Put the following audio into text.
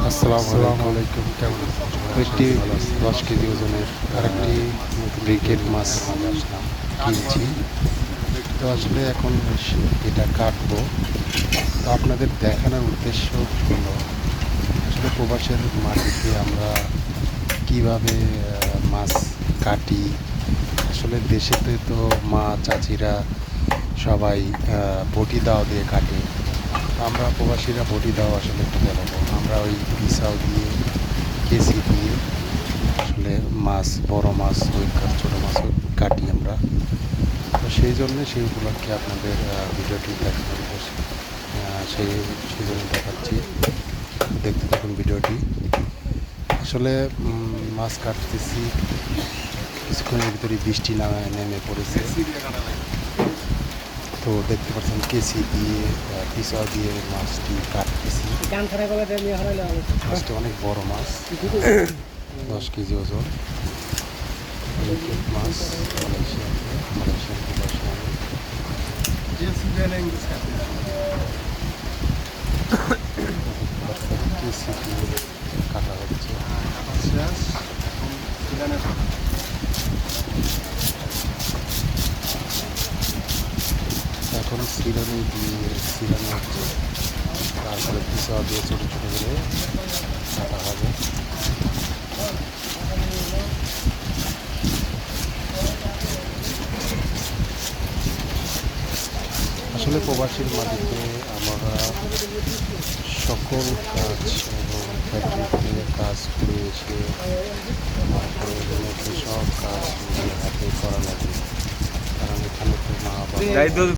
আসসালামু আলাইকুম। কেমন একটি 10 কেজি ওজনের আরেকটি ব্রিকেট মাছ আসলাম কিনছি। তো আসলে এখন এটা কাটবো। তো আপনাদের দেখানোর উদ্দেশ্য হলো আসলে প্রবাসের মাটিতে আমরা কিভাবে মাছ কাটি। আসলে দেশেতে তো মা চাচিরা সবাই বটি দাও দিয়ে কাটে। আমরা প্রবাসীরা বটি দাও আসলে একটু দেখাবো। আমরা ওই পিসাও দিয়ে কেসি দিয়ে আসলে মাছ, বড় মাছ হোক আর ছোটো মাছও কাটি আমরা। তো সেই জন্যে সেই উপলক্ষে আপনাদের ভিডিওটি দেখানোর সেই জন্য দেখাচ্ছি। দেখতে থাকুন ভিডিওটি। আসলে মাছ কাটতেছি, কিছুক্ষণের ভিতরে বৃষ্টি নেমে পড়েছে। তো দেখতে পাচ্ছেন কেসি দিয়ে পিসা দিয়ে মাছটি কাটতেছি। মাছটি অনেক বড় মাছ, 10 কেজি ওজন মাছ। মালয়েশিয়ান প্রবাসী কেসি দিয়ে কাটা হচ্ছে। এখন সিরানি হচ্ছে, তারপরে পিসা দিয়ে ছোটো ছোটো করে কাটা হবে। আসলে প্রবাসীর মাটিতে আমরা সকল কাজ এবং ফ্যাক্টরিতে কাজ করে এসে তারপরে সব কাজ নিজের হাতে করা লাগে, কারণ এখানে তো মা বাবা